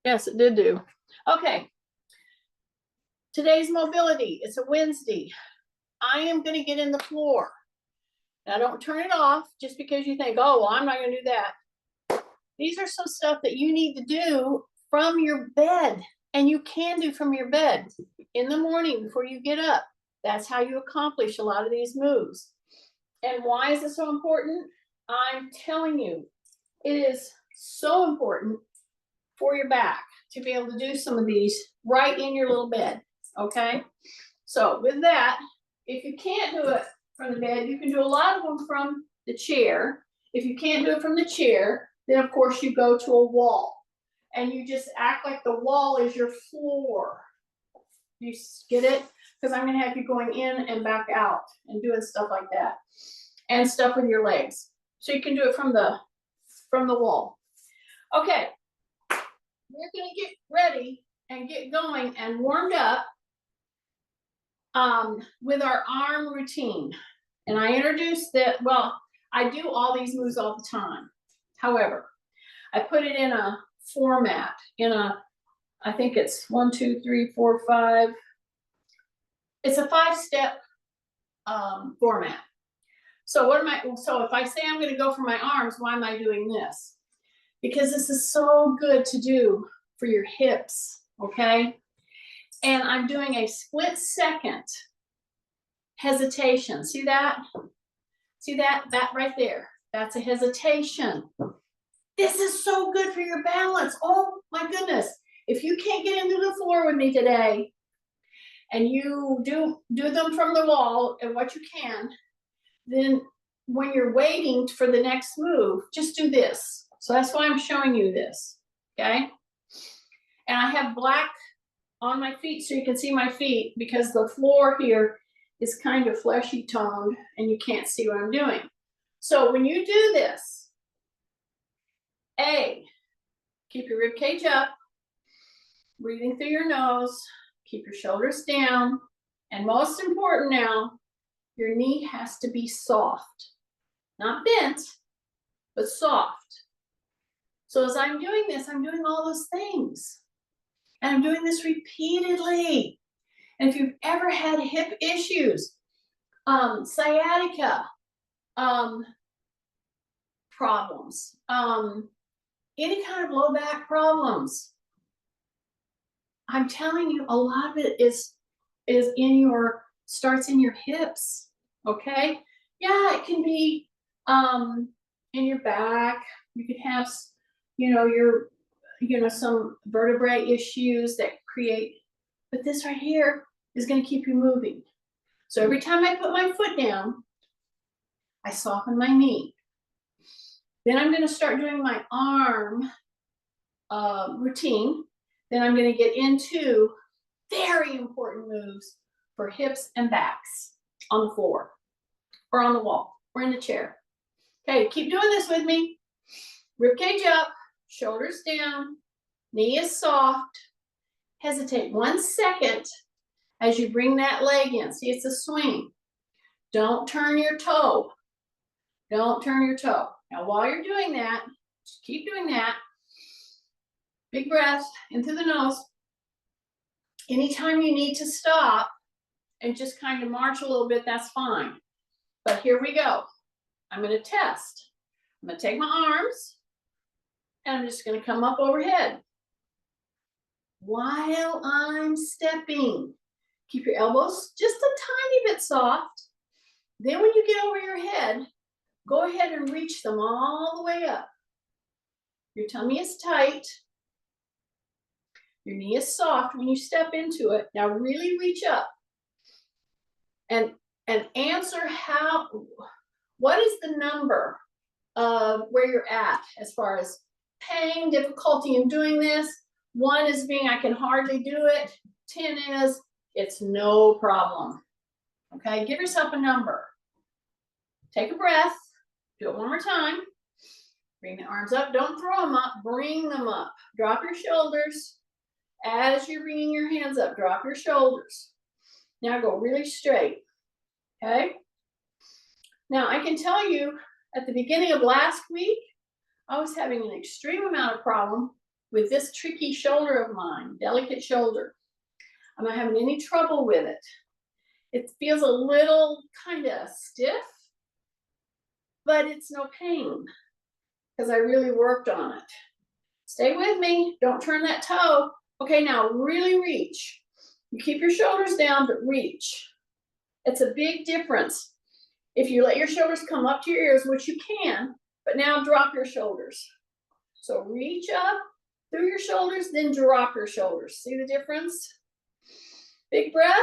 Yes, it did do. Okay. Today's mobility. It's a Wednesday. I am going to get in the floor. Now, don't turn it off just because you think, oh, well, I'm not going to do that. These are some stuff that you need to do from your bed, and you can do from your bed in the morning before you get up. That's how you accomplish a lot of these moves. And why is it so important? I'm telling you, it is so important for your back to be able to do some of these right in your little bed. Okay, so with that, if you can't do it from the bed, you can do a lot of them from the chair. If you can't do it from the chair, then of course you go to a wall and you just act like the wall is your floor. You get it? Because I'm going to have you going in and back out and doing stuff like that, and stuff with your legs. So you can do it from the wall. Okay, we're going to get ready and get going and warmed up with our arm routine. And I introduced that, well, I do all these moves all the time. However, I put it in a format, I think it's 1, 2, 3, 4, 5. It's a 5-step format. So if I say I'm going to go for my arms, why am I doing this? Because this is so good to do for your hips, okay? And I'm doing a split second hesitation. See that? See that? That right there. That's a hesitation. This is so good for your balance. Oh my goodness. If you can't get into the floor with me today, and you do them from the wall and what you can, then when you're waiting for the next move, just do this. So that's why I'm showing you this, okay? And I have black on my feet so you can see my feet, because the floor here is kind of fleshy toned and you can't see what I'm doing. So when you do this, A, keep your rib cage up, breathing through your nose, keep your shoulders down, and most important now, your knee has to be soft. Not bent, but soft. So as I'm doing this, I'm doing all those things. And I'm doing this repeatedly. And if you've ever had hip issues, sciatica problems, any kind of low back problems, I'm telling you, a lot of it starts in your hips, okay? Yeah, it can be in your back. You could have, some vertebrae issues that create, but this right here is going to keep you moving. So every time I put my foot down, I soften my knee. Then I'm going to start doing my arm routine. Then I'm going to get into very important moves for hips and backs on the floor or on the wall or in the chair. Okay, keep doing this with me. Rib cage up, shoulders down, knee is soft. Hesitate 1 second as you bring that leg in. See, it's a swing. Don't turn your toe. Don't turn your toe. Now, while you're doing that, just keep doing that. Big breath in through the nose. Anytime you need to stop and just kind of march a little bit, that's fine. But here we go. I'm going to test. I'm going to take my arms, and I'm just going to come up overhead. While I'm stepping, keep your elbows just a tiny bit soft. Then when you get over your head, go ahead and reach them all the way up. Your tummy is tight. Your knee is soft when you step into it. Now really reach up and answer what is the number of where you're at as far as pain, difficulty in doing this. 1 is being I can hardly do it. 10 is it's no problem. Okay, give yourself a number. Take a breath. Do it one more time. Bring the arms up. Don't throw them up. Bring them up. Drop your shoulders. As you're bringing your hands up, drop your shoulders. Now go really straight. Okay? Now I can tell you at the beginning of last week, I was having an extreme amount of problem with this tricky shoulder of mine, delicate shoulder. I'm not having any trouble with it. It feels a little kind of stiff, but it's no pain because I really worked on it. Stay with me, don't turn that toe. Okay, now really reach. You keep your shoulders down, but reach. It's a big difference. If you let your shoulders come up to your ears, which you can, but now drop your shoulders. So reach up through your shoulders, then drop your shoulders. See the difference? Big breath,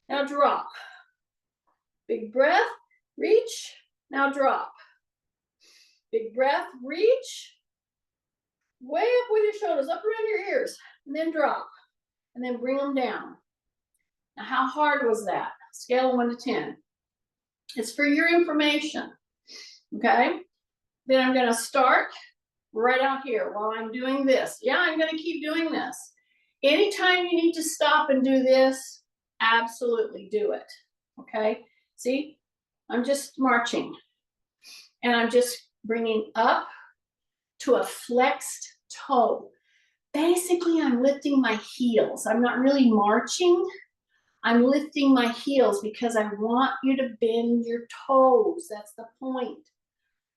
now drop. Big breath, reach, now drop. Big breath, reach, way up with your shoulders, up around your ears, and then drop, and then bring them down. Now, how hard was that? Scale of 1 to 10. It's for your information, okay? Then I'm gonna start right out here while I'm doing this. Yeah, I'm gonna keep doing this. Anytime you need to stop and do this, absolutely do it, okay? See, I'm just marching, and I'm just bringing up to a flexed toe. Basically, I'm lifting my heels. I'm not really marching. I'm lifting my heels because I want you to bend your toes. That's the point.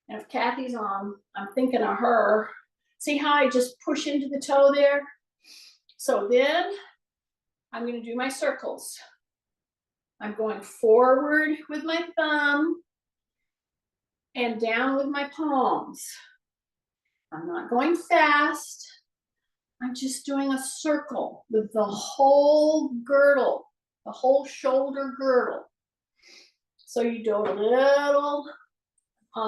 And if Kathy's on, I'm thinking of her. See how I just push into the toe there? So then I'm going to do my circles. I'm going forward with my thumb and down with my palms. I'm not going fast. I'm just doing a circle with the whole girdle, the whole shoulder girdle. So you do a little,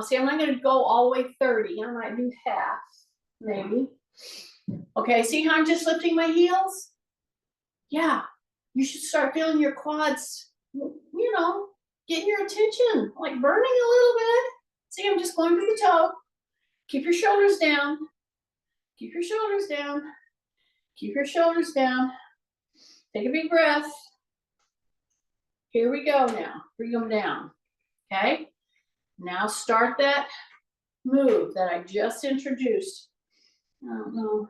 see, I'm not going to go all the way 30. I might do half, maybe. Okay, see how I'm just lifting my heels? Yeah, you should start feeling your quads, you know, getting your attention, like burning a little bit. See, I'm just going through the toe. Keep your shoulders down. Keep your shoulders down. Keep your shoulders down. Take a big breath. Here we go now. Bring them down. Okay? Now start that move that I just introduced. I don't know.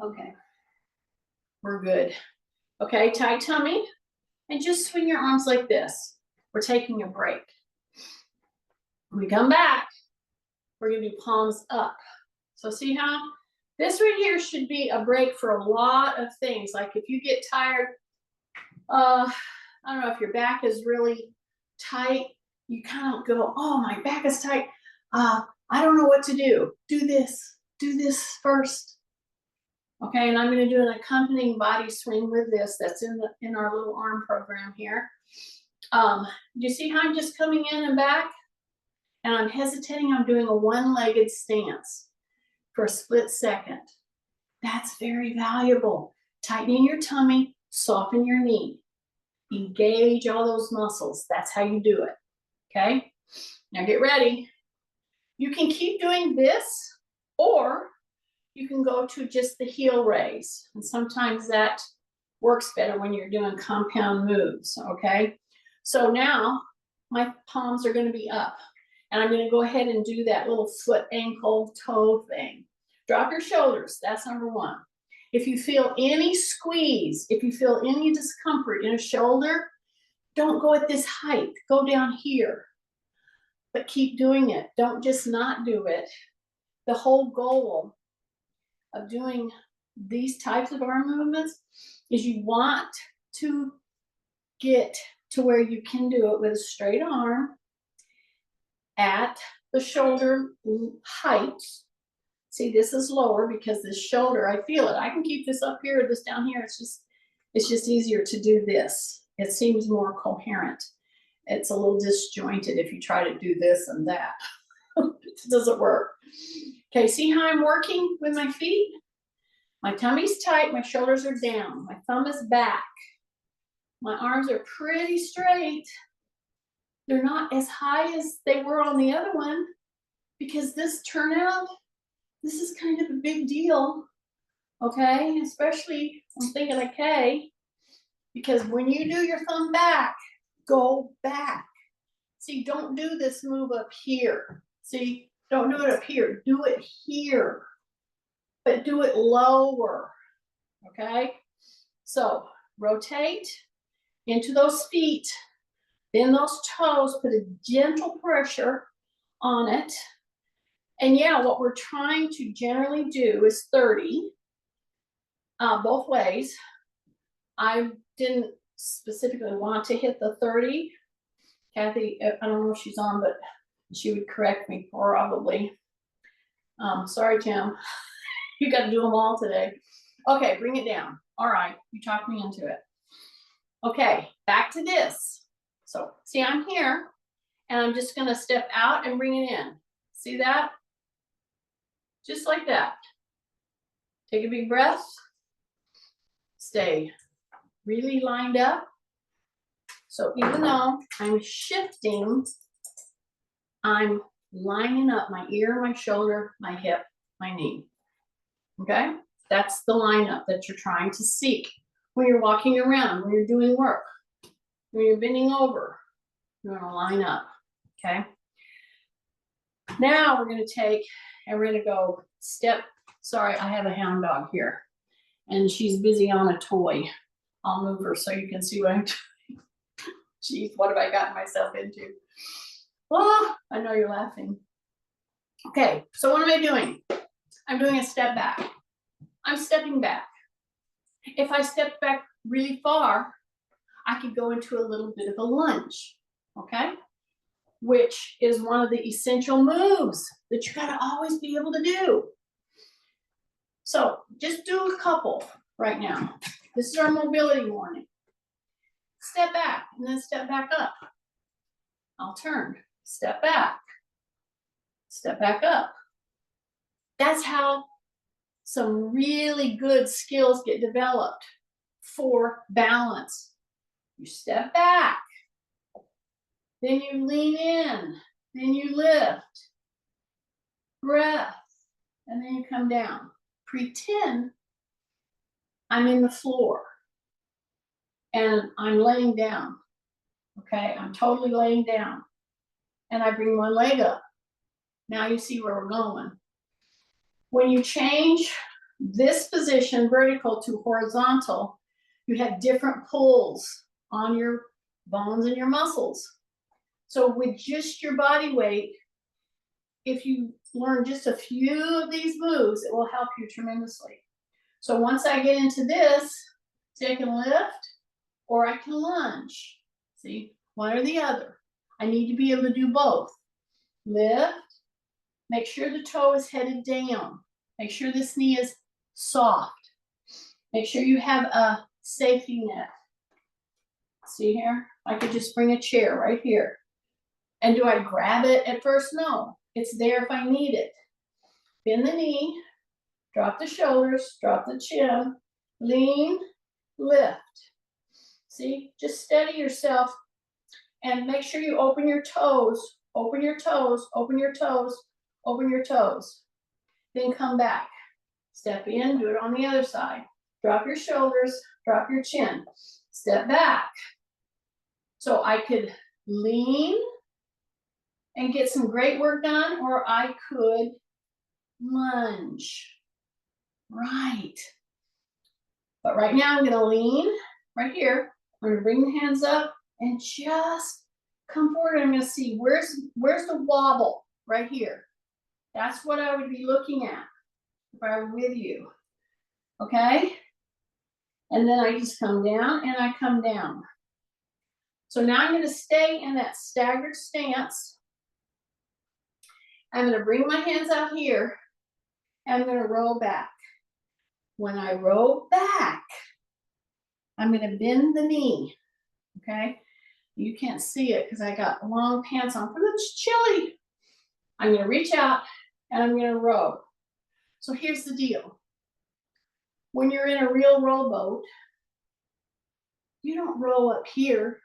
Okay. We're good. Okay, tight tummy. And just swing your arms like this. We're taking a break. When we come back, we're going to do palms up. So see how? This right here should be a break for a lot of things. Like if you get tired, I don't know, if your back is really tight, you kind of go, oh, my back is tight. I don't know what to do. Do this first. Okay, and I'm going to do an accompanying body swing with this. That's in our little arm program here. You see how I'm just coming in and back? And I'm hesitating. I'm doing a one-legged stance for a split second. That's very valuable. Tightening your tummy, soften your knee. Engage all those muscles. That's how you do it. Okay? Now get ready. You can keep doing this, or you can go to just the heel raise. And sometimes that works better when you're doing compound moves, okay? So now my palms are going to be up, and I'm going to go ahead and do that little foot, ankle, toe thing. Drop your shoulders. That's number one. If you feel any squeeze, if you feel any discomfort in a shoulder, don't go at this height. Go down here. But keep doing it. Don't just not do it. The whole goal of doing these types of arm movements is you want to get to where you can do it with a straight arm at the shoulder height. See, this is lower because this shoulder, I feel it. I can keep this up here or this down here. It's just easier to do this. It seems more coherent. It's a little disjointed if you try to do this and that. It doesn't work. Okay, see how I'm working with my feet? My tummy's tight, my shoulders are down, my thumb is back. My arms are pretty straight. They're not as high as they were on the other one because this turnout, this is kind of a big deal, okay? Especially, I'm thinking of Kay, because when you do your thumb back, go back. See, don't do this move up here. See, don't do it up here. Do it here. but do it lower, okay? So rotate into those feet, bend those toes, put a gentle pressure on it. And yeah, what we're trying to generally do is 30, both ways. I didn't specifically want to hit the 30. Kathy, I don't know if she's on, but she would correct me probably. Sorry, Tim. You got to do them all today. Okay, bring it down. All right, you talked me into it. Okay, back to this. So see, I'm here, and I'm just going to step out and bring it in. See that? Just like that. Take a big breath. Stay really lined up. So even though I'm shifting, I'm lining up my ear, my shoulder, my hip, my knee. Okay? That's the lineup that you're trying to seek when you're walking around, when you're doing work, when you're bending over. You want to line up. Okay? Now we're going to take and we're going to go step. Sorry, I have a hound dog here, and she's busy on a toy. I'll move her so you can see what I'm doing. Jeez, what have I gotten myself into? Oh, I know you're laughing. Okay, so what am I doing? I'm doing a step back. I'm stepping back. If I step back really far, I could go into a little bit of a lunge, okay? Which is one of the essential moves that you gotta always be able to do. So just do a couple right now. This is our mobility warning. Step back and then step back up. I'll turn, step back up. That's how some really good skills get developed for balance. You step back, then you lean in, then you lift, breath, and then you come down. Pretend I'm in the floor and I'm laying down, okay? I'm totally laying down, and I bring one leg up. Now you see where we're going. When you change this position, vertical to horizontal, you have different pulls on your bones and your muscles. So with just your body weight, if you learn just a few of these moves, it will help you tremendously. So once I get into this, see, I can lift or I can lunge. See, one or the other. I need to be able to do both. Lift, make sure the toe is headed down. Make sure this knee is soft. Make sure you have a safety net. See here? I could just bring a chair right here. And do I grab it at first? No. It's there if I need it. Bend the knee, drop the shoulders, drop the chin, lean, lift. See? Just steady yourself and make sure you open your toes, open your toes, open your toes, open your toes. Then come back. Step in, do it on the other side. Drop your shoulders, drop your chin. Step back. So I could lean and get some great work done, or I could lunge. Right. But right now I'm gonna lean right here. I'm gonna bring the hands up and just come forward. I'm gonna see where's the wobble right here. That's what I would be looking at if I were with you. Okay? And then I just come down and I come down. So now I'm gonna stay in that staggered stance. I'm gonna bring my hands out here and I'm gonna roll back. When I roll back, I'm gonna bend the knee, okay? You can't see it because I got long pants on, but it's chilly. I'm gonna reach out and I'm gonna row. So here's the deal. When you're in a real rowboat, you don't row up here.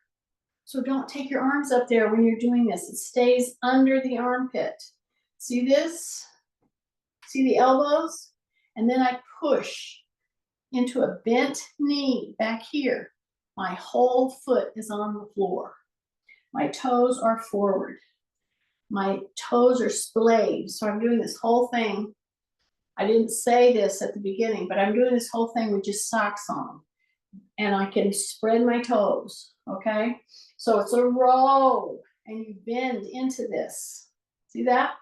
So don't take your arms up there when you're doing this. It stays under the armpit. See this? See the elbows? And then I push into a bent knee back here. My whole foot is on the floor. My toes are forward. My toes are splayed. So I'm doing this whole thing I didn't say this at the beginning, but I'm doing this whole thing with just socks on. And I can spread my toes, okay? So it's a row, and you bend into this. See that?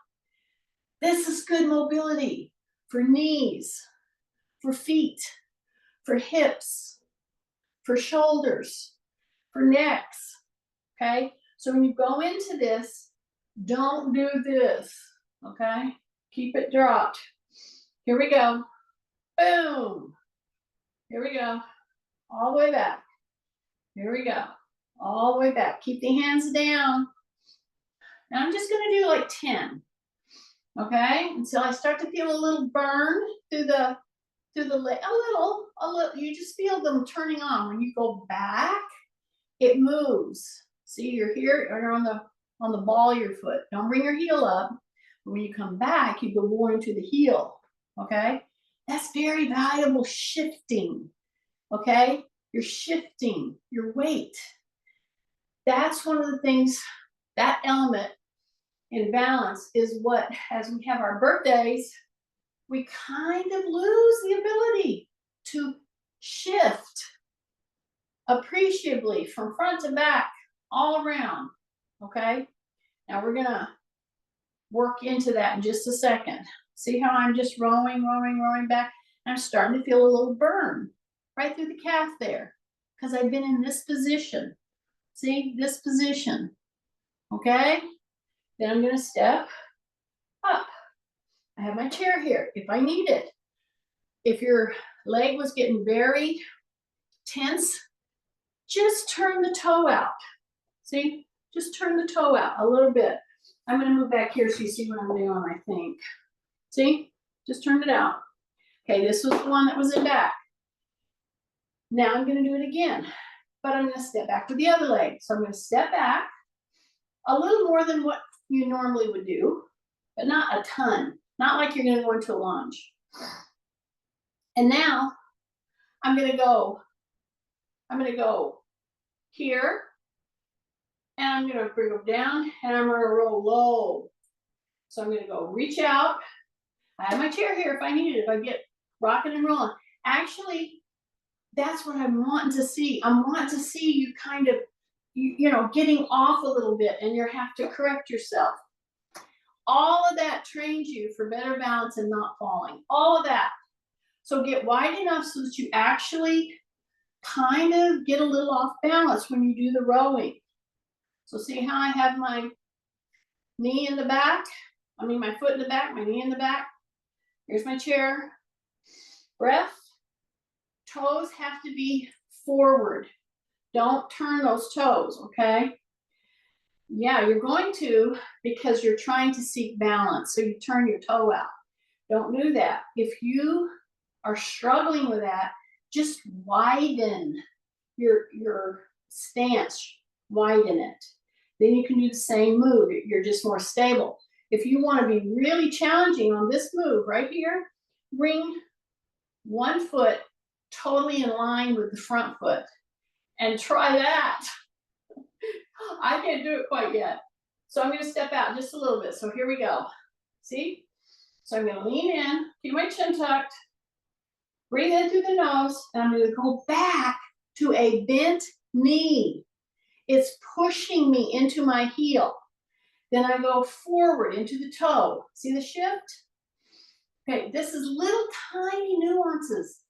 This is good mobility for knees, for feet, for hips, for shoulders, for necks, okay? So when you go into this, don't do this, okay? Keep it dropped. Here we go. Boom. Here we go. All the way back. Here we go. All the way back. Keep the hands down. Now I'm just gonna do like 10. Okay, until I start to feel a little burn through the leg, a little. You just feel them turning on. When you go back, it moves. See, you're here, you're on the ball of your foot. Don't bring your heel up. When you come back, you go more into the heel. Okay, that's very valuable shifting. Okay, you're shifting your weight. That's one of the things, that element in balance is what, as we have our birthdays, we kind of lose the ability to shift appreciably from front to back, all around, okay? Now we're gonna work into that in just a second. See how I'm just rowing back? And I'm starting to feel a little burn right through the calf there, because I've been in this position. See, this position, okay? Then I'm gonna step up. I have my chair here if I need it. If your leg was getting very tense, just turn the toe out. See, just turn the toe out a little bit. I'm gonna move back here so you see what I'm doing, I think. See, just turn it out. Okay, this was the one that was in back. Now I'm gonna do it again, but I'm gonna step back with the other leg. So I'm gonna step back a little more than what you normally would do, but not a ton. Not like you're gonna go into a lunge. And now I'm gonna go here, and I'm gonna bring them down, and I'm gonna roll low. So I'm gonna go reach out. I have my chair here if I need it, if I get rocking and rolling. Actually, that's what I'm wanting to see. I'm wanting to see you kind of, you know, getting off a little bit, and you have to correct yourself. All of that trains you for better balance and not falling. All of that. So get wide enough so that you actually kind of get a little off balance when you do the rowing. So see how I have my knee in the back? I mean, my foot in the back, my knee in the back. Here's my chair. Breath. Toes have to be forward. Don't turn those toes, okay? Yeah, you're going to, because you're trying to seek balance. So you turn your toe out. Don't do that. If you are struggling with that, just widen your stance, widen it. Then you can do the same move. You're just more stable. If you want to be really challenging on this move right here, bring one foot totally in line with the front foot and try that. I can't do it quite yet. So I'm going to step out just a little bit. So here we go. See? So I'm going to lean in, keep my chin tucked, breathe in through the nose, and I'm going to go back to a bent knee. It's pushing me into my heel. Then I go forward into the toe. See the shift? Okay, this is little tiny nuances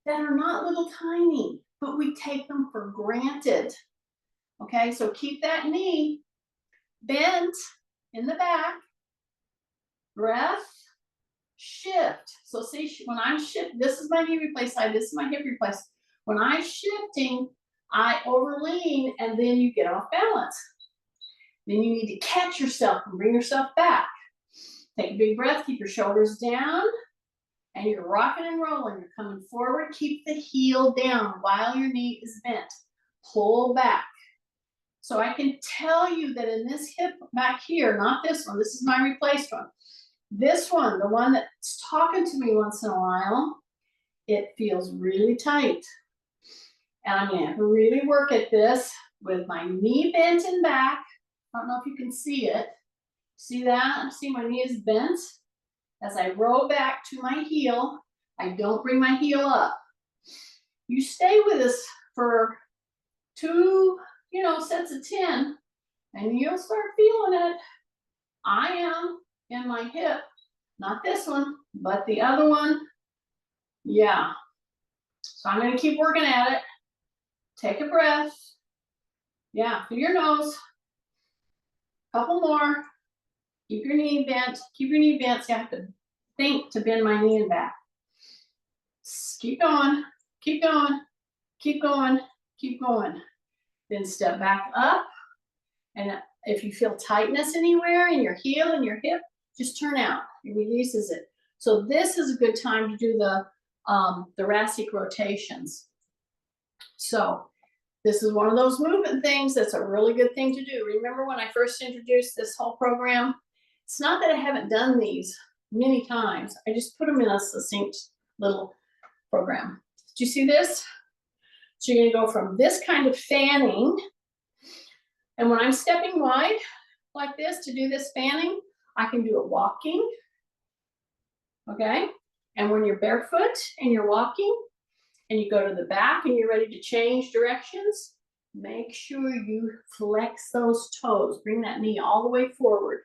that are not little tiny, but we take them for granted. Okay, so keep that knee bent in the back. Breath, shift. So see, when I'm shifting, this is my knee replace side, this is my hip replace. When I'm shifting, I overlean, and then you get off balance. Then you need to catch yourself and bring yourself back. Take a big breath, keep your shoulders down, and you're rocking and rolling. You're coming forward, keep the heel down while your knee is bent. Pull back. So I can tell you that in this hip back here, not this one, this is my replaced one. This one, the one that's talking to me once in a while, it feels really tight. And I'm gonna really work at this with my knee bent and back. I don't know if you can see it. See that? See my knee is bent? As I roll back to my heel, I don't bring my heel up. You stay with us for 2, sets of 10, and you'll start feeling it. I am in my hip, not this one, but the other one. Yeah. So I'm going to keep working at it. Take a breath. Yeah, through your nose. Couple more. Keep your knee bent. Keep your knee bent. So you have to think to bend my knee and back. Keep going. Keep going. Keep going. Keep going. Then step back up. And if you feel tightness anywhere in your heel and your hip, just turn out. It releases it. So this is a good time to do the thoracic rotations. So this is one of those movement things that's a really good thing to do. Remember when I first introduced this whole program? It's not that I haven't done these many times. I just put them in a succinct little program. Did you see this? So you're going to go from this kind of fanning. And when I'm stepping wide like this to do this fanning, I can do it walking. Okay? And when you're barefoot and you're walking, and you go to the back and you're ready to change directions, make sure you flex those toes. Bring that knee all the way forward.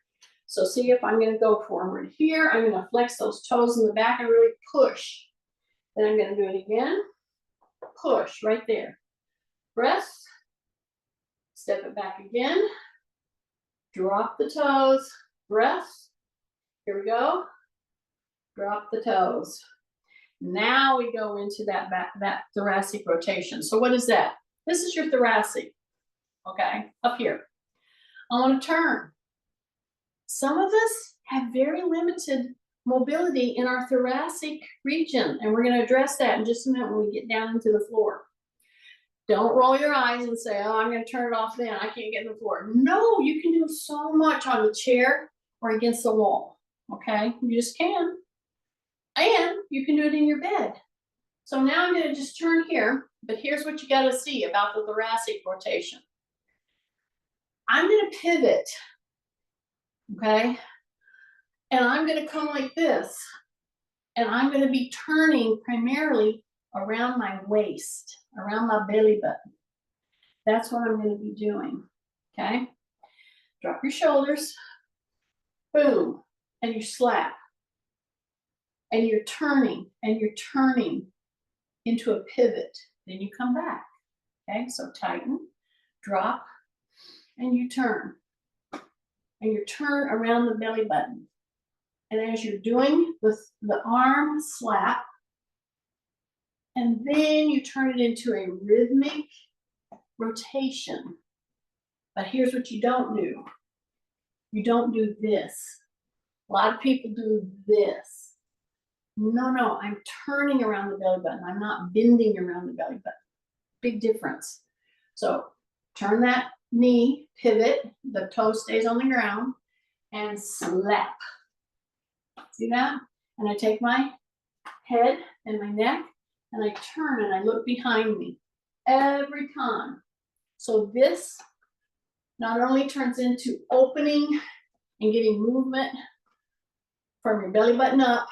So see if I'm going to go forward here. I'm going to flex those toes in the back and really push. Then I'm going to do it again. Push right there. Breath. Step it back again. Drop the toes. Breath. Here we go. Drop the toes. Now we go into that thoracic rotation. So what is that? This is your thoracic, okay, up here. I want to turn. Some of us have very limited mobility in our thoracic region, and we're going to address that in just a minute when we get down into the floor. Don't roll your eyes and say, oh, I'm going to turn it off then. I can't get in the floor. No, you can do so much on the chair or against the wall, okay? You just can. And you can do it in your bed. So now I'm going to just turn here, but here's what you got to see about the thoracic rotation. I'm going to pivot, okay? And I'm going to come like this, and I'm going to be turning primarily around my waist, around my belly button. That's what I'm going to be doing, okay? Drop your shoulders, boom, and you slap. And you're turning, into a pivot. Then you come back, okay? So tighten, drop, and you turn. And you turn around the belly button. And as you're doing the arm slap, and then you turn it into a rhythmic rotation. But here's what you don't do. You don't do this. A lot of people do this. No, I'm turning around the belly button. I'm not bending around the belly button. Big difference. So turn that knee, pivot, the toe stays on the ground, and slap. See that? And I take my head and my neck, and I turn and I look behind me every time. So this not only turns into opening and getting movement from your belly button up,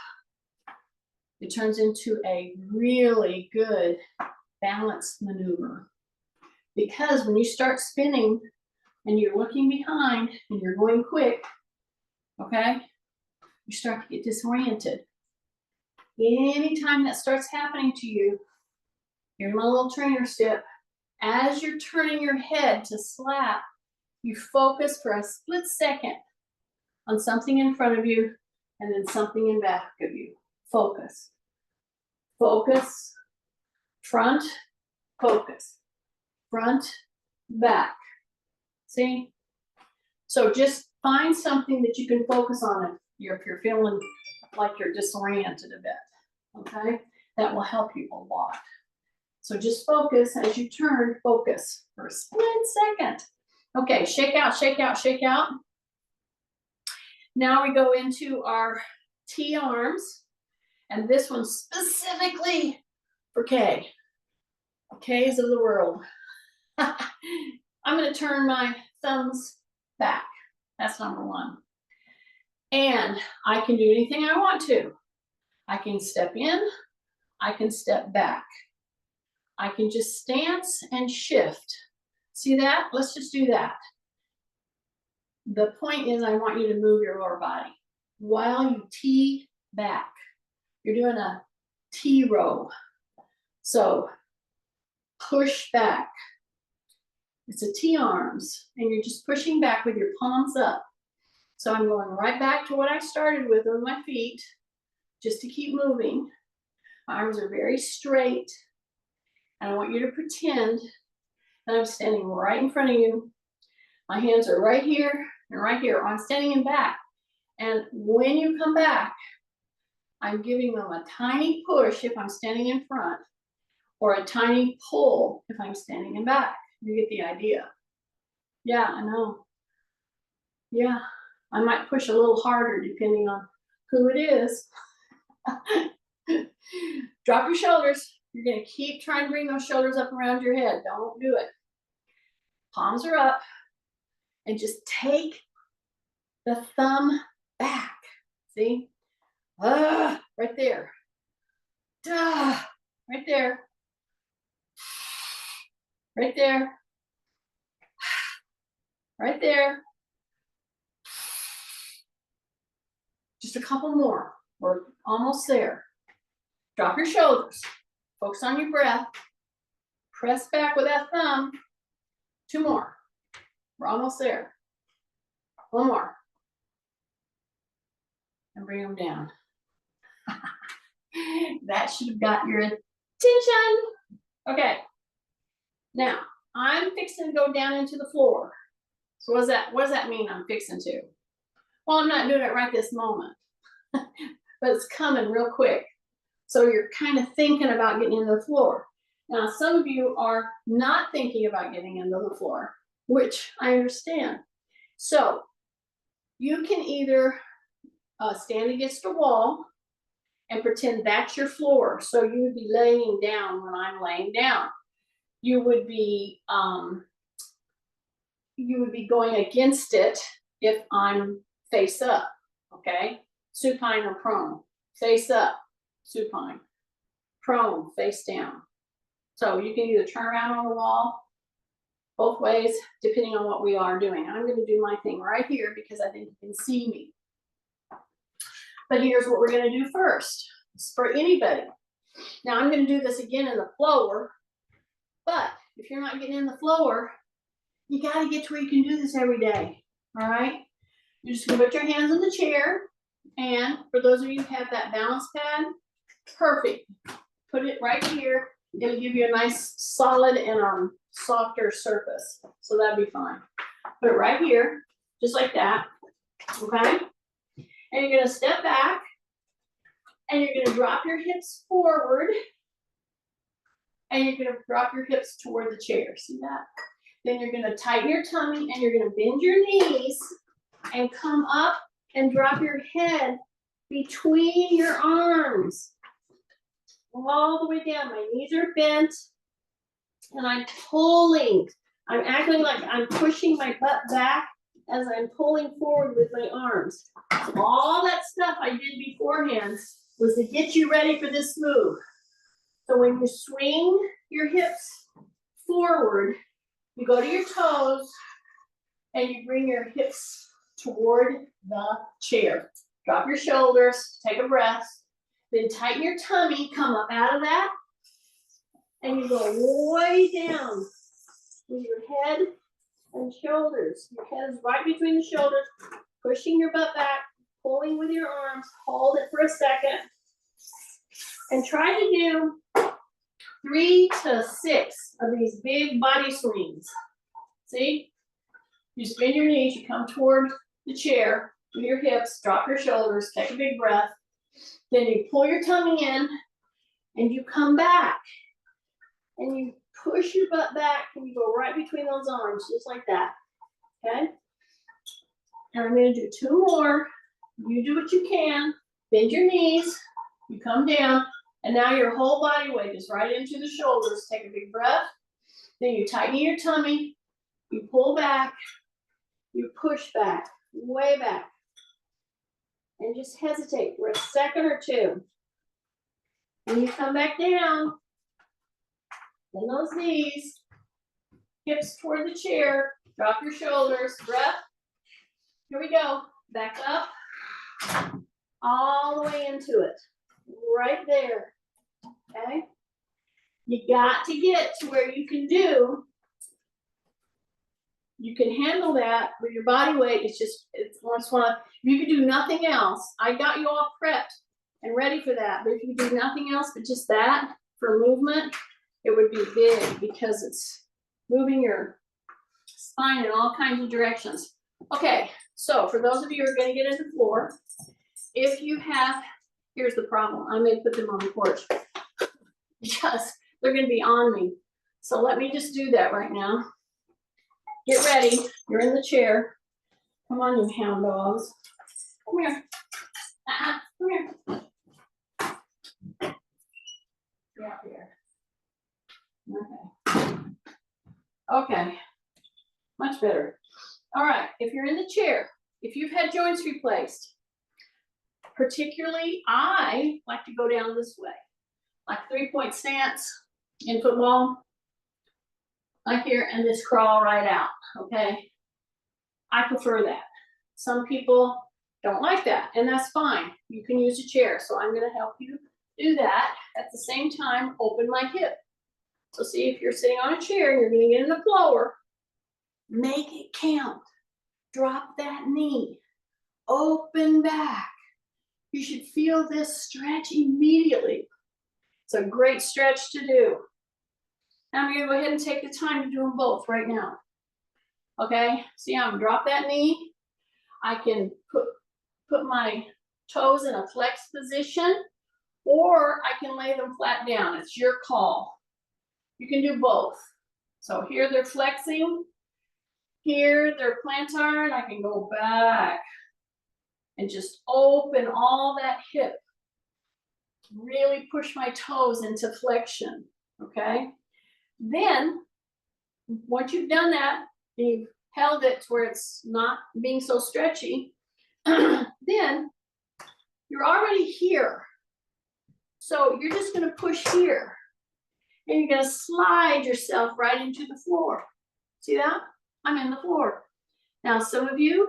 it turns into a really good balance maneuver. Because when you start spinning and you're looking behind and you're going quick, okay, you start to get disoriented. Anytime that starts happening to you, here's my little trainer step. As you're turning your head to slap, you focus for a split second on something in front of you and then something in back of you. Focus. Focus. Front. Focus. Front. Back. See? So just find something that you can focus on if you're feeling like you're disoriented a bit. Okay? That will help you a lot. So just focus as you turn, focus for a split second. Okay, shake out, shake out, shake out. Now we go into our T arms, and this one's specifically for K. K's of the world. I'm going to turn my thumbs back. That's number one. And I can do anything I want to. I can step in, I can step back. I can just stance and shift. See that? Let's just do that. The point is I want you to move your lower body while you T back. You're doing a T row. So push back. It's a T arms, and you're just pushing back with your palms up. So I'm going right back to what I started with my feet, just to keep moving. My arms are very straight, and I want you to pretend that I'm standing right in front of you. My hands are right here and right here. I'm standing in back. And when you come back, I'm giving them a tiny push if I'm standing in front, or a tiny pull if I'm standing in back. You get the idea. Yeah, I know. Yeah, I might push a little harder depending on who it is. Drop your shoulders. You're going to keep trying to bring those shoulders up around your head. Don't do it. Palms are up. And just take the thumb back. See? Right there. Right there. Right there. Right there. Just a couple more. We're almost there. Drop your shoulders. Focus on your breath. Press back with that thumb. 2 more. We're almost there. 1 more. And bring them down. That should have got your attention. Okay. Now, I'm fixing to go down into the floor. So what does that mean I'm fixing to? Well, I'm not doing it right this moment, but it's coming real quick. So you're kind of thinking about getting into the floor. Now, some of you are not thinking about getting into the floor, which I understand. So you can either stand against a wall and pretend that's your floor. So you would be laying down when I'm laying down. You would be going against it if I'm face up, okay? Supine or prone. Face up, supine. Prone, face down. So you can either turn around on the wall, both ways, depending on what we are doing. I'm going to do my thing right here because I think you can see me. But here's what we're going to do first. It's for anybody. Now I'm going to do this again in the floor, but if you're not getting in the floor, you got to get to where you can do this every day, all right? You're just going to put your hands on the chair, and for those of you who have that balance pad, perfect. Put it right here. It'll give you a nice solid and softer surface, so that'd be fine. Put it right here, just like that, okay? And you're going to step back, and you're going to drop your hips forward, and you're going to drop your hips toward the chair. See that? Then you're going to tighten your tummy, and you're going to bend your knees and come up and drop your head between your arms. All the way down. My knees are bent, and I'm pulling. I'm acting like I'm pushing my butt back as I'm pulling forward with my arms. All that stuff I did beforehand was to get you ready for this move. So when you swing your hips forward, you go to your toes, and you bring your hips toward the chair. Drop your shoulders, take a breath, then tighten your tummy, come up out of that, and you go way down with your head and shoulders. Your head is right between the shoulders, pushing your butt back, pulling with your arms, hold it for a second, and try to do 3 to 6 of these big body swings. See? You bend your knees, you come toward the chair with your hips, drop your shoulders, take a big breath. Then you pull your tummy in, and you come back. And you push your butt back, and you go right between those arms, just like that. Okay? And I'm going to do 2 more. You do what you can. Bend your knees. You come down. And now your whole body weight is right into the shoulders. Take a big breath. Then you tighten your tummy. You pull back. You push back. Way back. and just hesitate for a second or two. When you come back down, bend those knees, hips toward the chair, drop your shoulders, breath. Here we go, back up, all the way into it, right there, okay? You got to get to where you can handle that with your body weight. It's once if you could do nothing else, I got you all prepped and ready for that, but if you do nothing else but just that for movement, it would be big because it's moving your spine in all kinds of directions. Okay, so for those of you who are going to get into the floor, if you have, here's the problem, I may put them on the porch because they're going to be on me. So let me just do that right now. Get ready. You're in the chair. Come on, you hound dogs. Come here. Come here. Get out here. Okay. Okay. Much better. All right. If you're in the chair, if you've had joints replaced, particularly I like to go down this way, like 3-point stance in football. Like here, and this crawl right out, okay? I prefer that. Some people don't like that, and that's fine. You can use a chair, so I'm gonna help you do that. At the same time, open my hip. So see, if you're sitting on a chair and you're gonna get in the floor, make it count. Drop that knee, open back. You should feel this stretch immediately. It's a great stretch to do. Now I'm gonna go ahead and take the time to do them both right now. Okay, see I'm gonna drop that knee. I can put my toes in a flex position, or I can lay them flat down. It's your call. You can do both. So here they're flexing, here they're plantar, and I can go back and just open all that hip. Really push my toes into flexion, okay? Then, once you've done that, and you've held it to where it's not being so stretchy, then you're already here. So you're just gonna push here, and you're gonna slide yourself right into the floor. See that? I'm in the floor. Now, some of you,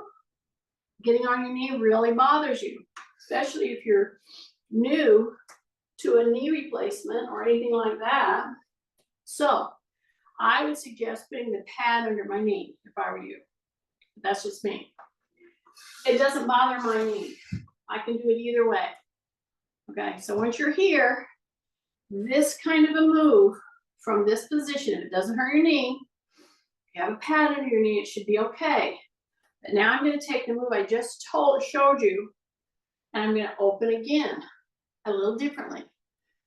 getting on your knee really bothers you, especially if you're new to a knee replacement or anything like that. So I would suggest putting the pad under my knee if I were you. That's just me. It doesn't bother my knee. I can do it either way. Okay, so once you're here, this kind of a move from this position, if it doesn't hurt your knee, if you have a pad under your knee, it should be okay. But now I'm going to take the move I just showed you, and I'm going to open again a little differently.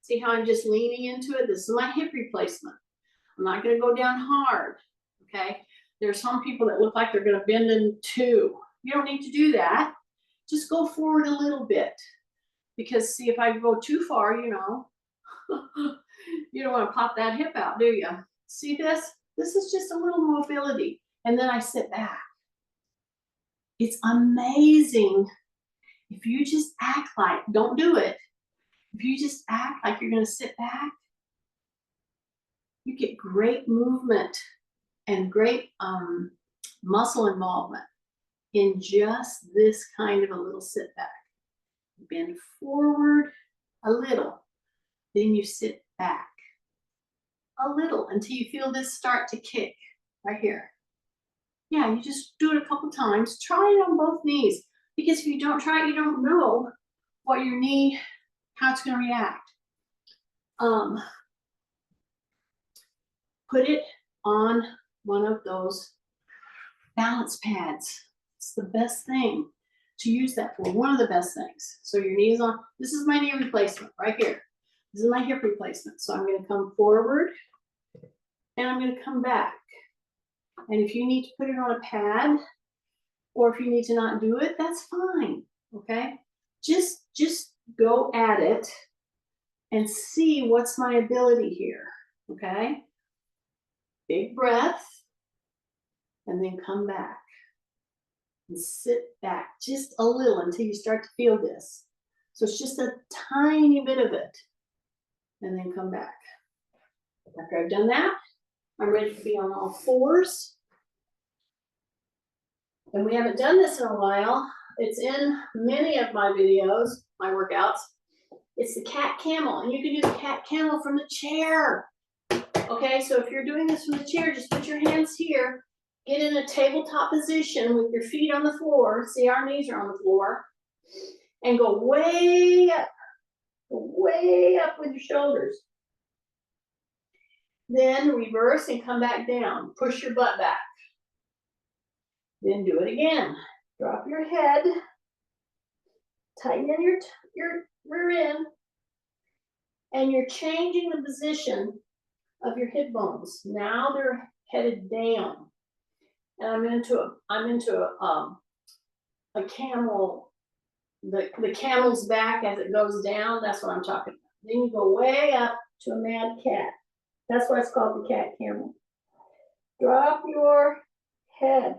See how I'm just leaning into it? This is my hip replacement. I'm not going to go down hard, okay? There are some people that look like they're going to bend in two. You don't need to do that. Just go forward a little bit. Because see, if I go too far, you know, you don't want to pop that hip out, do you? See this? This is just a little mobility. And then I sit back. It's amazing. If you just act like, don't do it. If you just act like you're going to sit back, you get great movement and great muscle involvement in just this kind of a little sit back. Bend forward a little, then you sit back a little until you feel this start to kick right here. Yeah, you just do it a couple times. Try it on both knees, because if you don't try it, you don't know what your knee, how it's going to react. Put it on one of those balance pads. It's the best thing to use that for, one of the best things. So your knees on, this is my knee replacement right here. This is my hip replacement. So I'm going to come forward and I'm going to come back. And if you need to put it on a pad, or if you need to not do it, that's fine, okay? Just go at it and see what's my ability here, okay? Big breath, and then come back. and sit back just a little until you start to feel this. So it's just a tiny bit of it. And then come back. After I've done that, I'm ready to be on all fours. And we haven't done this in a while. It's in many of my videos, my workouts. It's the cat camel, and you can do the cat camel from the chair. Okay, so if you're doing this from the chair, just put your hands here, get in a tabletop position with your feet on the floor. See, our knees are on the floor. And go way up with your shoulders. Then reverse and come back down. Push your butt back. Then do it again. Drop your head. Tighten in your rear end. And you're changing the position of your hip bones. Now they're headed down. And I'm into a camel, the camel's back as it goes down. That's what I'm talking about. Then you go way up to a mad cat. That's why it's called the cat camel. Drop your head.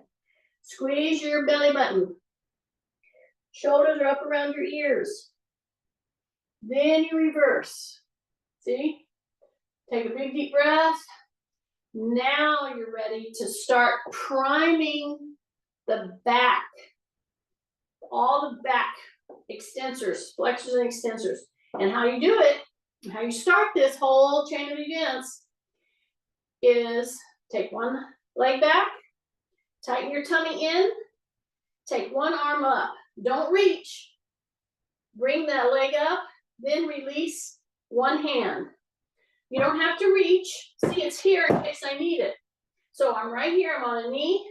Squeeze your belly button. Shoulders are up around your ears. Then you reverse. See? Take a big deep breath. Now you're ready to start priming the back. All the back extensors, flexors and extensors. And how you do it, how you start this whole chain of events is take one leg back, tighten your tummy in, take one arm up. Don't reach. Bring that leg up, then release one hand. You don't have to reach. See, it's here in case I need it. So I'm right here, I'm on a knee.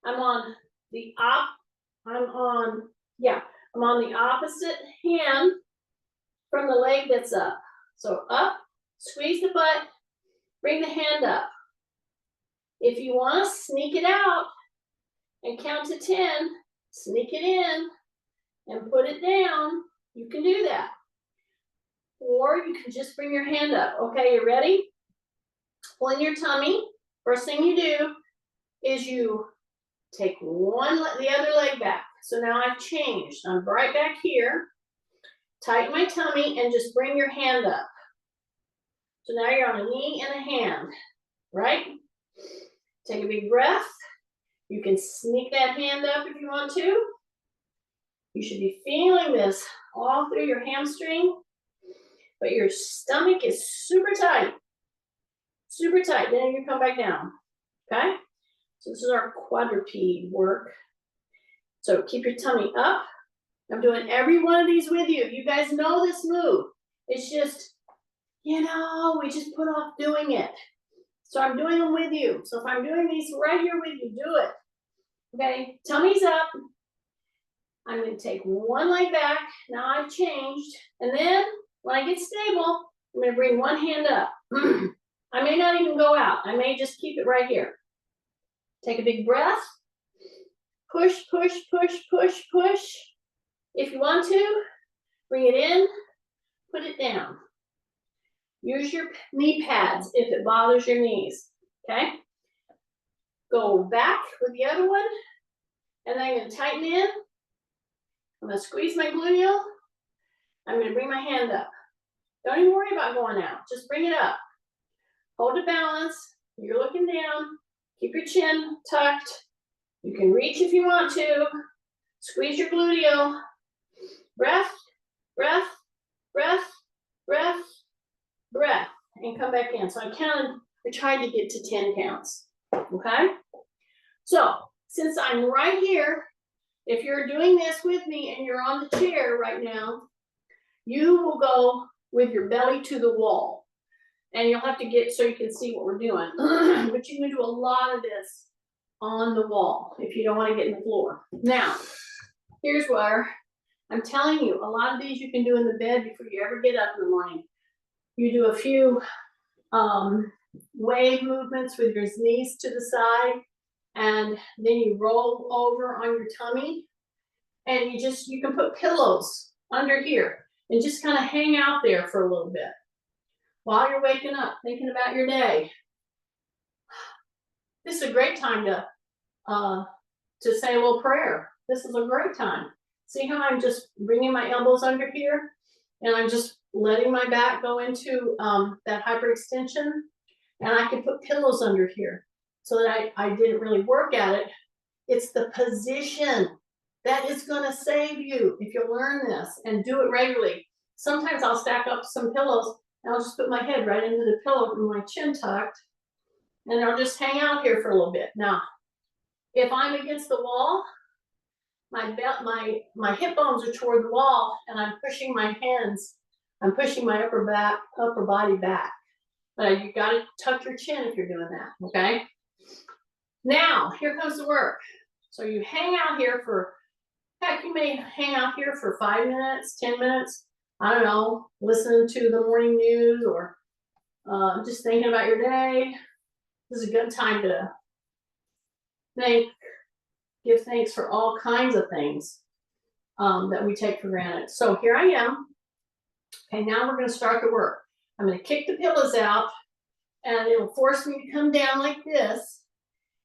I'm on the opposite hand from the leg that's up. So up, squeeze the butt, bring the hand up. If you want to sneak it out and count to 10, sneak it in and put it down, you can do that. Or you can just bring your hand up. Okay, you ready? Pull in your tummy. First thing you do is you take the other leg back. So now I've changed. I'm right back here. Tighten my tummy and just bring your hand up. So now you're on a knee and a hand, right? Take a big breath. You can sneak that hand up if you want to. You should be feeling this all through your hamstring, but your stomach is super tight. Super tight. Then you come back down, okay? So this is our quadruped work. So keep your tummy up. I'm doing every one of these with you. You guys know this move. It's just, we just put off doing it. So I'm doing them with you. So if I'm doing these right here with you, do it. Okay, tummy's up. I'm going to take one leg back. Now I've changed. And then when I get stable, I'm going to bring one hand up. I may not even go out. I may just keep it right here. Take a big breath. Push, push, push, push, push. If you want to, bring it in, put it down. Use your knee pads if it bothers your knees, okay? Go back with the other one, and then I'm going to tighten in. I'm going to squeeze my gluteal. I'm going to bring my hand up. Don't even worry about going out. Just bring it up. Hold the balance. You're looking down. Keep your chin tucked. You can reach if you want to. Squeeze your gluteal. Breath, breath, breath, breath, breath, and come back in. So I tried to get to 10 counts, okay? So since I'm right here, if you're doing this with me and you're on the chair right now, you will go with your belly to the wall. And you'll have to get so you can see what we're doing. But you can do a lot of this on the wall if you don't want to get in the floor. Now, here's where I'm telling you, a lot of these you can do in the bed before you ever get up in the morning. You do a few wave movements with your knees to the side, and then you roll over on your tummy, and you can put pillows under here and just kind of hang out there for a little bit while you're waking up, thinking about your day. This is a great time to to say a little prayer. This is a great time. See how I'm just bringing my elbows under here and I'm just letting my back go into that hyperextension, and I can put pillows under here so that I didn't really work at it. It's the position that is going to save you if you learn this and do it regularly. Sometimes I'll stack up some pillows and I'll just put my head right into the pillow with my chin tucked, and I'll just hang out here for a little bit. Now, if I'm against the wall, my hip bones are toward the wall, and I'm pushing my hands. I'm pushing my upper body back. But you got to tuck your chin if you're doing that. Okay. Now here comes the work. So you hang out here for. Heck, you may hang out here for 5 minutes, 10 minutes. I don't know. Listen to the morning news or just thinking about your day. This is a good time to give thanks for all kinds of things that we take for granted. So here I am. Okay, now we're going to start the work. I'm going to kick the pillows out, and it'll force me to come down like this.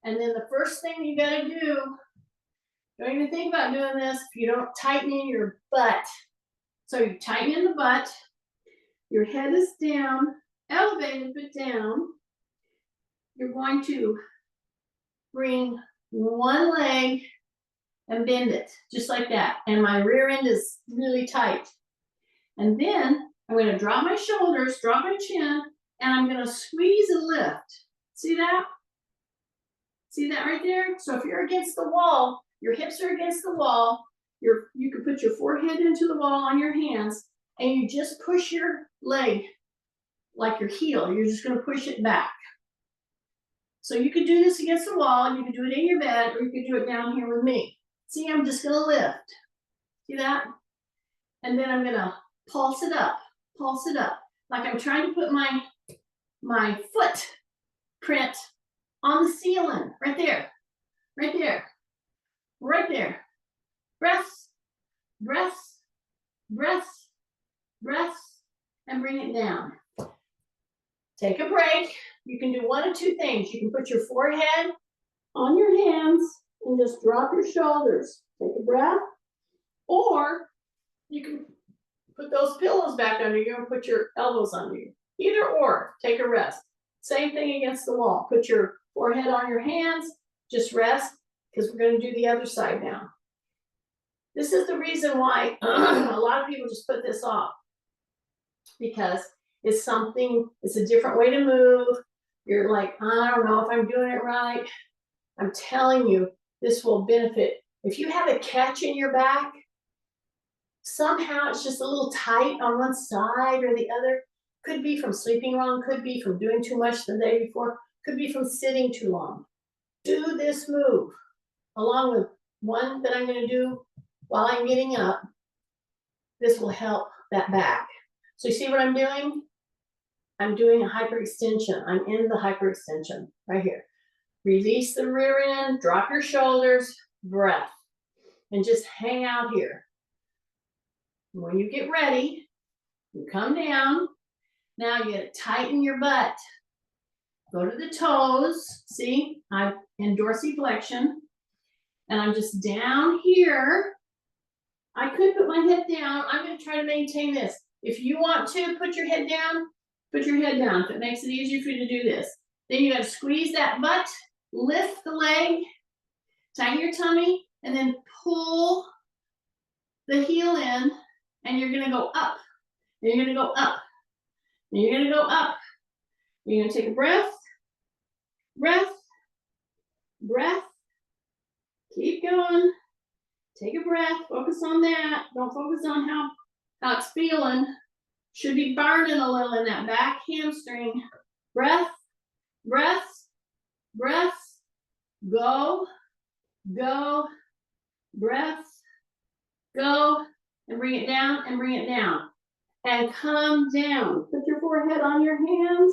And then the first thing you got to do, don't even think about doing this if you don't tighten in your butt. So you tighten in the butt. Your head is down, elevated but down. You're going to bring one leg and bend it, just like that. And my rear end is really tight. And then I'm going to drop my shoulders, drop my chin, and I'm going to squeeze and lift. See that? See that right there? So if you're against the wall, your hips are against the wall, you can put your forehead into the wall on your hands, and you just push your leg like your heel. You're just going to push it back. So you could do this against the wall, you could do it in your bed, or you could do it down here with me. See, I'm just going to lift. See that? And then I'm going to pulse it up, like I'm trying to put my footprint on the ceiling, right there, right there, right there. Breath, breath, breath, breath, and bring it down. Take a break. You can do one of two things. You can put your forehead on your hands and just drop your shoulders. Take a breath. Or you can put those pillows back under you and put your elbows under you. Either or, take a rest. Same thing against the wall. Put your forehead on your hands, just rest, because we're going to do the other side now. This is the reason why a lot of people just put this off, because it's a different way to move. You're like, I don't know if I'm doing it right. I'm telling you, this will benefit. If you have a catch in your back, somehow it's just a little tight on one side or the other. Could be from sleeping wrong, could be from doing too much the day before, could be from sitting too long. Do this move along with one that I'm going to do while I'm getting up. This will help that back. So you see what I'm doing? I'm doing a hyperextension. I'm in the hyperextension right here. Release the rear end, drop your shoulders, breath, and just hang out here. When you get ready, you come down. Now you tighten your butt. Go to the toes. See, I'm in dorsiflexion. And I'm just down here. I could put my head down. I'm going to try to maintain this. If you want to put your head down, put your head down. If it makes it easier for you to do this. Then you got to squeeze that butt, lift the leg, tighten your tummy, and then pull the heel in, and you're going to go up. And you're going to go up. And you're going to go up. You're going to take a breath, breath, breath. Keep going. Take a breath. Focus on that. Don't focus on how it's feeling. Should be burning a little in that back hamstring. Breath, breath, breath. Go, go, breath, go, and bring it down and bring it down. And come down. Put your forehead on your hands.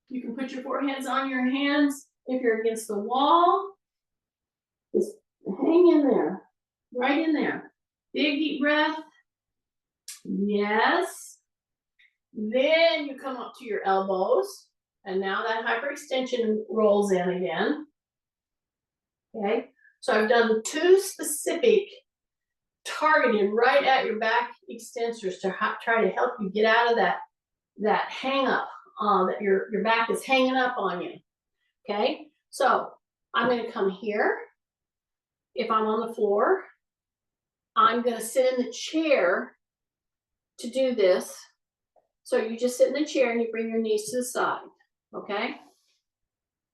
You can put your foreheads on your hands if you're against the wall. Just hang in there, right in there. Big deep breath. Yes. Then you come up to your elbows, and now that hyperextension rolls in again. Okay. So I've done 2 specific targeted right at your back extensors to try to help you get out of that hang up, that your back is hanging up on you. Okay, so I'm going to come here. If I'm on the floor, I'm going to sit in the chair to do this. So you just sit in the chair and you bring your knees to the side. Okay,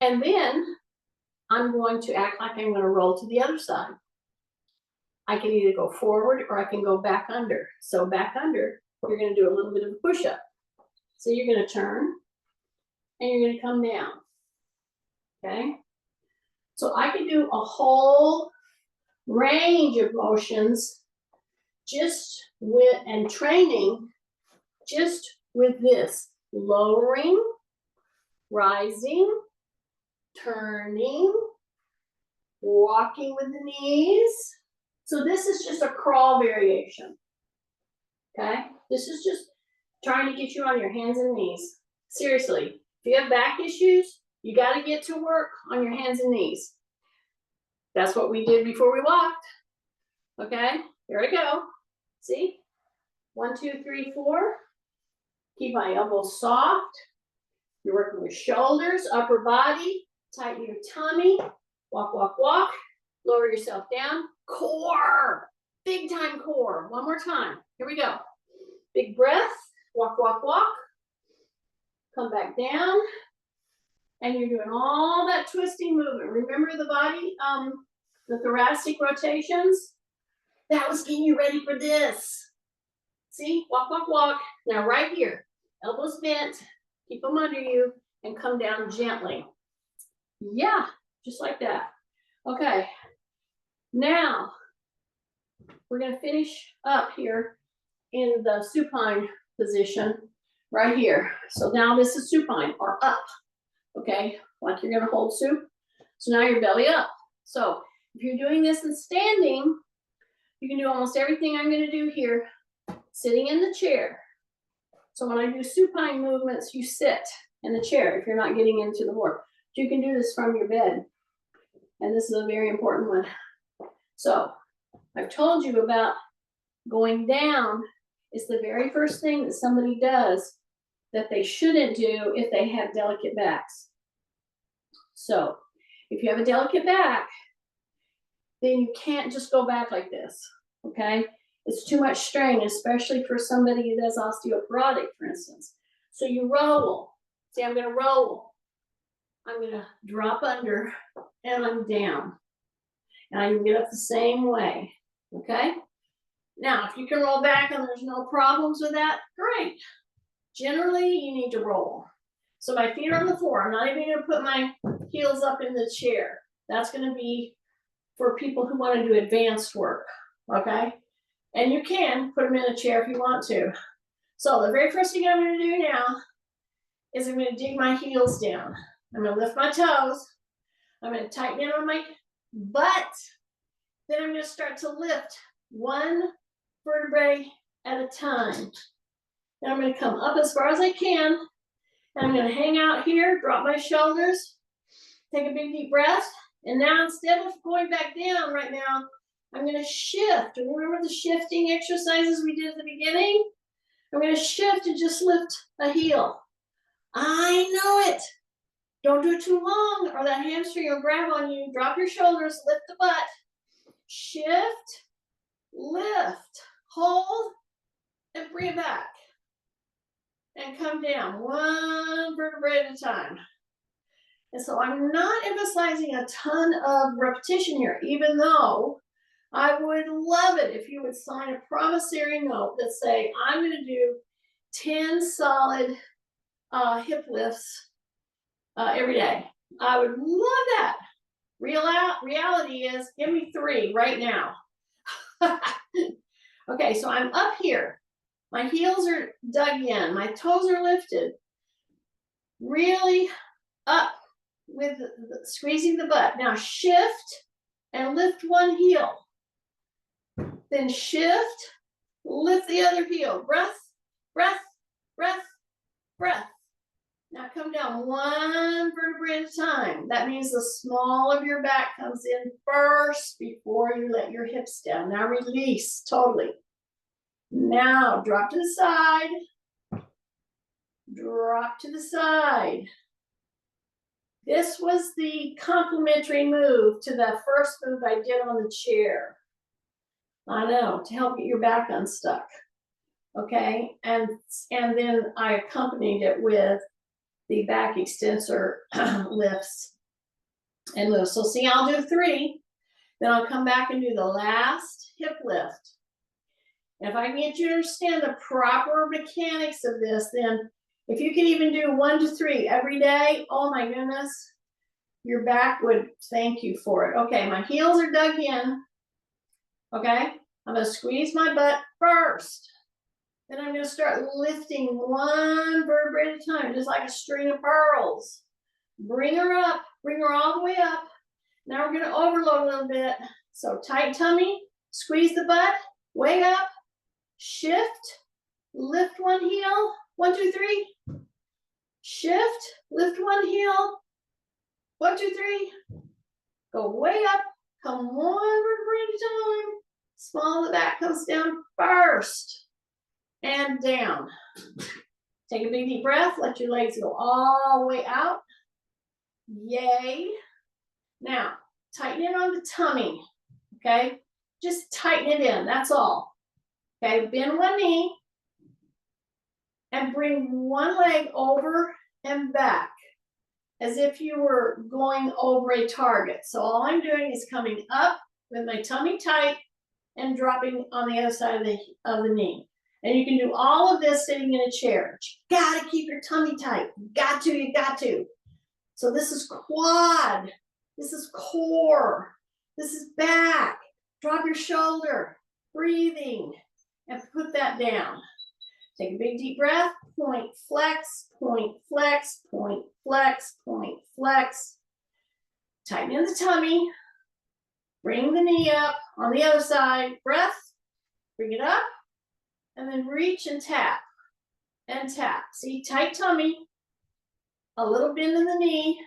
and then I'm going to act like I'm going to roll to the other side. I can either go forward or I can go back under. So back under, you're going to do a little bit of a push-up. So you're going to turn and you're going to come down. Okay? So I can do a whole range of motions just with, and training just with this. Lowering, rising, turning, walking with the knees. So this is just a crawl variation. Okay? This is just trying to get you on your hands and knees. Seriously, if you have back issues, you got to get to work on your hands and knees. That's what we did before we walked. Okay, here I go. See? 1, 2, 3, 4. Keep my elbows soft. You're working with shoulders, upper body. Tighten your tummy. Walk, walk, walk. Lower yourself down. Core. Big time core. One more time. Here we go. Big breath. Walk, walk, walk. Come back down. And you're doing all that twisting movement. Remember the body, the thoracic rotations? That was getting you ready for this. See? Walk, walk, walk. Now right here. Elbows bent. Keep them under you. And come down gently. Yeah. Just like that. Okay. Now, we're going to finish up here in the supine position right here. So now this is supine or up. Okay, like you're gonna hold soup. So now you're belly up. So if you're doing this in standing, you can do almost everything I'm gonna do here, sitting in the chair. So when I do supine movements, you sit in the chair if you're not getting into the board. You can do this from your bed. And this is a very important one. So I've told you about going down. It's the very first thing that somebody does that they shouldn't do if they have delicate backs. So if you have a delicate back, then you can't just go back like this, okay? It's too much strain, especially for somebody who does osteoporotic, for instance. So you roll. See, I'm gonna roll. I'm gonna drop under and I'm down. And I can get up the same way, okay? Now, if you can roll back and there's no problems with that, great. Generally, you need to roll. So my feet are on the floor. I'm not even going to put my heels up in the chair. That's going to be for people who want to do advanced work, okay? And you can put them in a chair if you want to. So the very first thing I'm going to do now is I'm going to dig my heels down. I'm going to lift my toes. I'm going to tighten in on my butt. Then I'm going to start to lift one vertebrae at a time. Then I'm going to come up as far as I can. And I'm going to hang out here, drop my shoulders, take a big deep breath. And now instead of going back down right now, I'm going to shift. And remember the shifting exercises we did at the beginning? I'm going to shift and just lift a heel. I know it. Don't do it too long or that hamstring will grab on you. Drop your shoulders, lift the butt. Shift, lift, hold, and bring it back. And come down one vertebrae at a time. And so I'm not emphasizing a ton of repetition here, even though I would love it if you would sign a promissory note that say, I'm going to do 10 solid hip lifts every day. I would love that. Reality is, give me 3 right now. Okay, so I'm up here. My heels are dug in. My toes are lifted. Really up with squeezing the butt. Now shift and lift one heel. Then shift, lift the other heel. Breath, breath, breath, breath. Now come down one vertebrae at a time. That means the small of your back comes in first before you let your hips down. Now release totally. Now drop to the side. Drop to the side. This was the complementary move to the first move I did on the chair. I know, to help get your back unstuck. Okay, and then I accompanied it with the back extensor lifts and moves. So see, I'll do 3, then I'll come back and do the last hip lift. And if I can get you to understand the proper mechanics of this, then if you can even do 1 to 3 every day, oh my goodness, your back would thank you for it. Okay, my heels are dug in. Okay, I'm gonna squeeze my butt first. Then I'm gonna start lifting one vertebrae at a time, just like a string of pearls. Bring her up, bring her all the way up. Now we're gonna overload a little bit. So tight tummy, squeeze the butt, way up, shift, lift one heel, 1, 2, 3. Shift, lift one heel, 1, 2, 3. Go way up, come one vertebrae at a time. Small of the back comes down first. And down. Take a big deep breath. Let your legs go all the way out. Yay. Now, tighten in on the tummy. Okay? Just tighten it in. That's all. Okay? Bend one knee. And bring one leg over and back. As if you were going over a target. So all I'm doing is coming up with my tummy tight and dropping on the other side of the knee. And you can do all of this sitting in a chair. You gotta keep your tummy tight. You got to. So this is quad. This is core. This is back. Drop your shoulder. Breathing. And put that down. Take a big deep breath. Point, flex, point, flex, point, flex, point, flex. Tighten in the tummy. Bring the knee up on the other side. Breath. Bring it up. And then reach and tap, and tap. See, tight tummy, a little bend in the knee,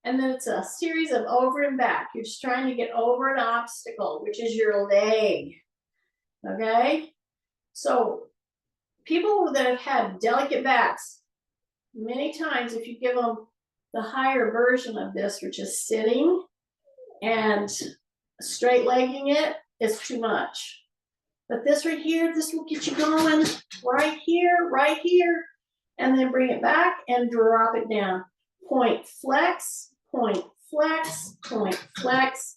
and then it's a series of over and back. You're just trying to get over an obstacle, which is your leg, okay? So people that have had delicate backs, many times if you give them the higher version of this, which is sitting and straight legging it, it's too much. But this right here, this will get you going right here, and then bring it back and drop it down. Point, flex, point, flex, point, flex,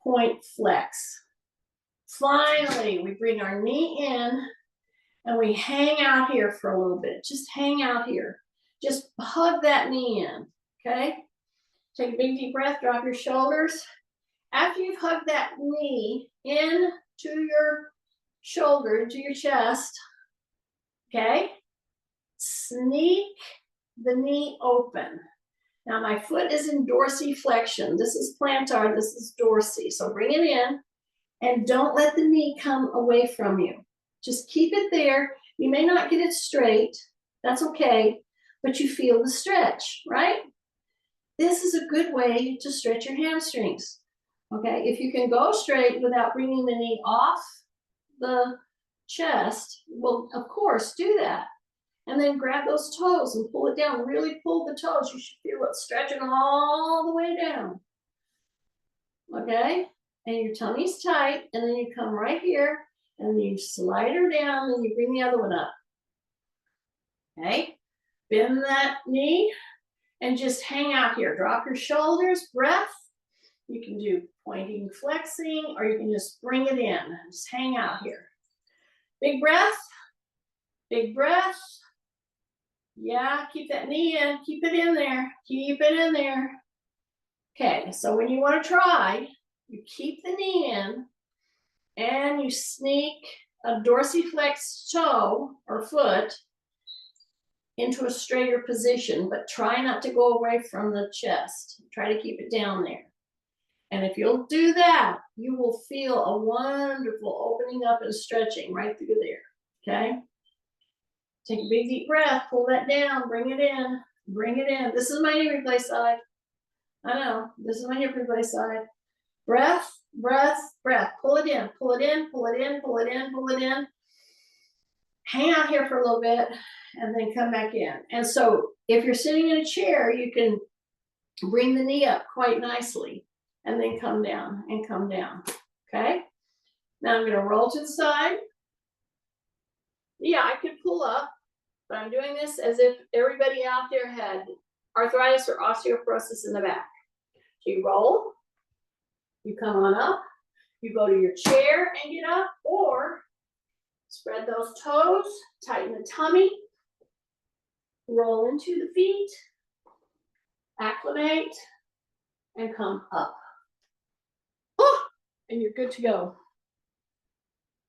point, flex. Finally, we bring our knee in and we hang out here for a little bit. Just hang out here. Just hug that knee in, okay? Take a big deep breath, drop your shoulders. After you've hugged that knee into your shoulder, into your chest, okay? Sneak the knee open. Now my foot is in dorsiflexion. This is plantar, this is dorsi. So bring it in and don't let the knee come away from you. Just keep it there. You may not get it straight, that's okay, but you feel the stretch, right? This is a good way to stretch your hamstrings, okay? If you can go straight without bringing the knee off the chest, well, of course, do that. And then grab those toes and pull it down. Really pull the toes. You should feel it stretching all the way down. Okay? And your tummy's tight. And then you come right here. And then you slide her down. And you bring the other one up. Okay? Bend that knee. And just hang out here. Drop your shoulders. Breath. You can do pointing, flexing, or you can just bring it in. Just hang out here. Big breath. Big breath. Yeah, keep that knee in. Keep it in there. Keep it in there. Okay, so when you want to try, you keep the knee in and you sneak a dorsiflex toe or foot into a straighter position, but try not to go away from the chest. Try to keep it down there. And if you'll do that, you will feel a wonderful opening up and stretching right through there, okay? Take a big deep breath, pull that down, bring it in, Bring it in. This is my knee replace side. I know, this is my hip replace side. Breath, breath, breath. Pull it in, pull it in, pull it in, pull it in, pull it in. Hang out here for a little bit and then come back in. And so if you're sitting in a chair, you can bring the knee up quite nicely and then come down and come down. Okay. Now I'm going to roll to the side. Yeah, I could pull up, but I'm doing this as if everybody out there had arthritis or osteoporosis in the back. So you roll, you come on up, you go to your chair and get up, or spread those toes, tighten the tummy, roll into the feet, acclimate, and come up. Oh, and you're good to go.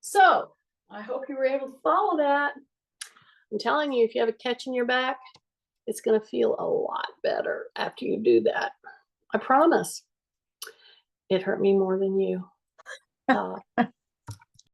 So I hope you were able to follow that. I'm telling you, if you have a catch in your back, it's going to feel a lot better after you do that. I promise. It hurt me more than you.